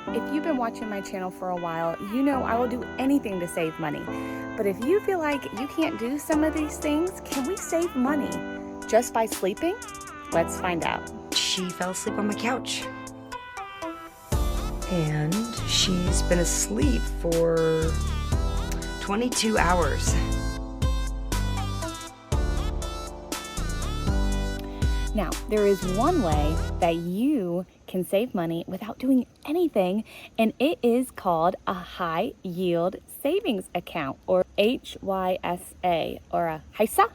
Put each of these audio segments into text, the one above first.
If you've been watching my channel for a while, you know I will do anything to save money. But if you feel like you can't do some of these things, can we save money just by sleeping? Let's find out. She fell asleep on my couch. And she's been asleep for 22 hours. Now, there is one way that you can save money without doing anything, and it is called a high yield savings account, or HYSA, or a HISA.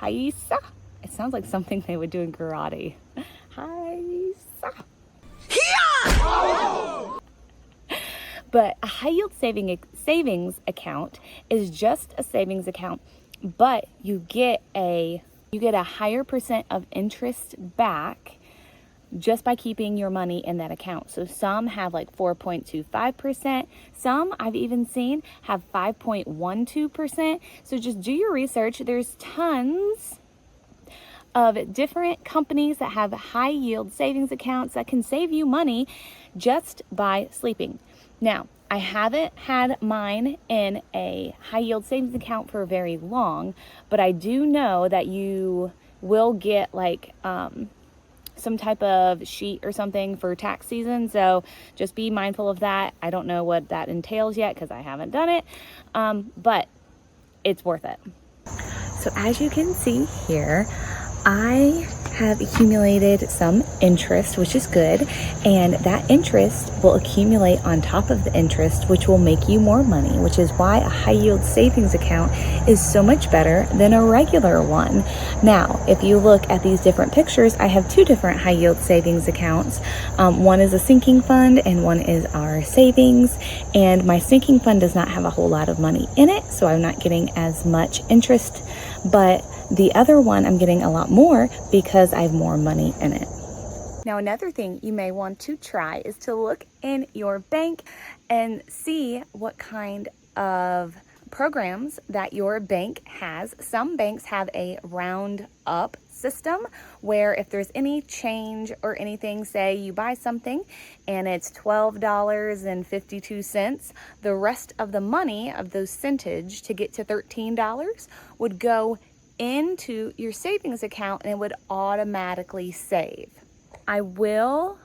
HISA. It sounds like something they would do in karate. HISA. But a high yield savings account is just a savings account, but you get a higher percent of interest back just by keeping your money in that account. So some have like 4.25%. Some I've even seen have 5.12%. So just do your research. There's tons of different companies that have high yield savings accounts that can save you money just by sleeping. Now, I haven't had mine in a high yield savings account for very long, but I do know that you will get like some type of sheet or something for tax season. So just be mindful of that. I don't know what that entails yet because I haven't done it, but it's worth it. So as you can see here, I have accumulated some interest, which is good, and that interest will accumulate on top of the interest, which will make you more money, which is why a high yield savings account is so much better than a regular one. Now, if you look at these different pictures, I have two different high yield savings accounts. One is a sinking fund and one is our savings, and my sinking fund does not have a whole lot of money in it, so I'm not getting as much interest, but the other one I'm getting a lot more because I have more money in it. Now, another thing you may want to try is to look in your bank and see what kind of programs that your bank has. Some banks have a round up system where if there's any change or anything, say you buy something and it's $12.52, the rest of the money of those centage to get to $13 would go into your savings account and it would automatically save. I will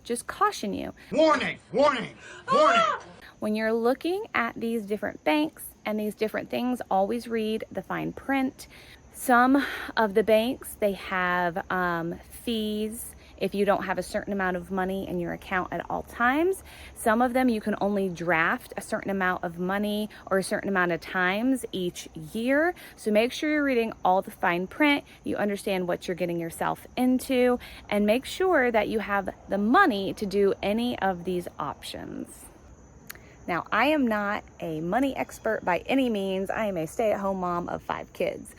just caution you. Warning, warning, warning. When you're looking at these different banks and these different things, always read the fine print. Some of the banks, they have fees if you don't have a certain amount of money in your account at all times. Some of them you can only draft a certain amount of money or a certain amount of times each year. So make sure you're reading all the fine print, you understand what you're getting yourself into, and make sure that you have the money to do any of these options. Now, I am not a money expert by any means. I am a stay-at-home mom of 5 kids.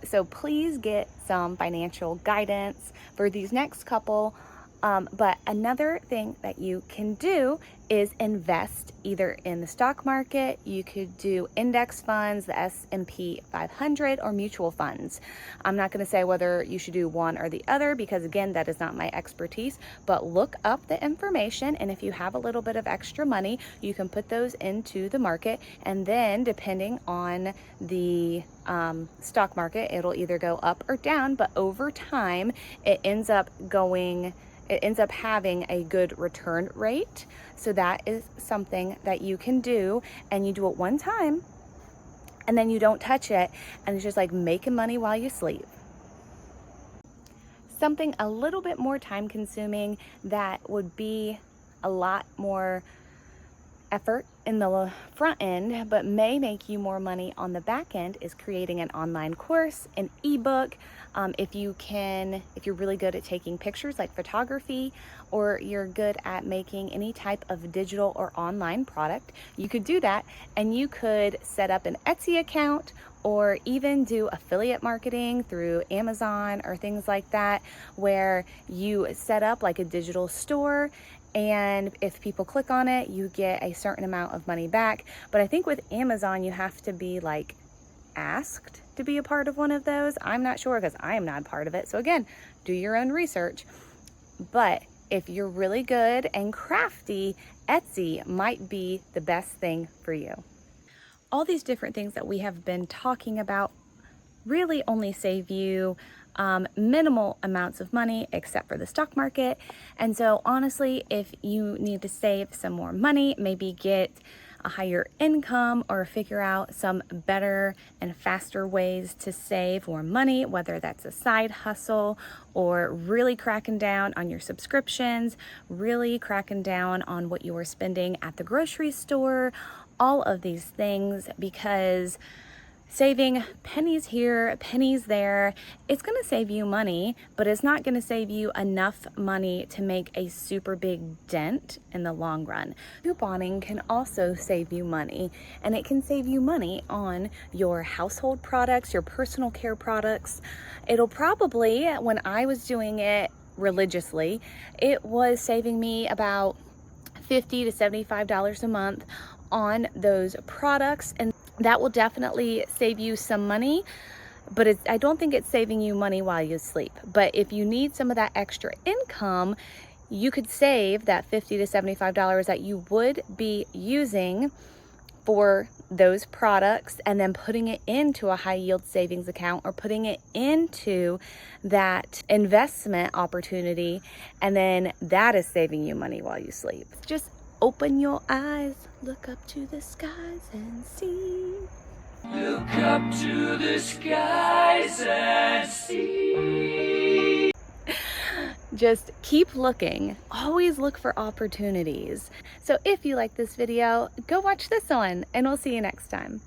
So please get some financial guidance for these next couple. But another thing that you can do is invest either in the stock market. You could do index funds, the S&P 500, or mutual funds. I'm not going to say whether you should do one or the other because, again, that is not my expertise. But look up the information, and if you have a little bit of extra money, you can put those into the market. And then, depending on the stock market, it'll either go up or down. But over time, it ends up having a good return rate. So that is something that you can do, and you do it one time and then you don't touch it, and it's just like making money while you sleep. Something a little bit more time consuming that would be a lot more effort in the front end but may make you more money on the back end is creating an online course, an ebook. If you're really good at taking pictures like photography, or you're good at making any type of digital or online product, you could do that, and you could set up an Etsy account or even do affiliate marketing through Amazon or things like that, where you set up like a digital store, and if people click on it, you get a certain amount of money back. But I think with Amazon, you have to be like asked to be a part of one of those. I'm not sure because I am not part of it. So again, do your own research. But if you're really good and crafty, Etsy might be the best thing for you. All these different things that we have been talking about really only save you minimal amounts of money, except for the stock market. And so honestly, if you need to save some more money, maybe get a higher income or figure out some better and faster ways to save more money, whether that's a side hustle or really cracking down on your subscriptions, really cracking down on what you are spending at the grocery store, all of these things, because saving pennies here, pennies there, it's going to save you money, but it's not going to save you enough money to make a super big dent in the long run. Couponing can also save you money, and it can save you money on your household products, your personal care products. It'll probably, when I was doing it religiously, it was saving me about $50 to $75 a month on those products, and that will definitely save you some money, but I don't think it's saving you money while you sleep. But if you need some of that extra income, you could save that $50 to $75 that you would be using for those products and then putting it into a high yield savings account or putting it into that investment opportunity, and then that is saving you money while you sleep. Just open your eyes, look up to the skies and see. Look up to the skies and see. Just keep looking. Always look for opportunities. So if you like this video, go watch this one, and we'll see you next time.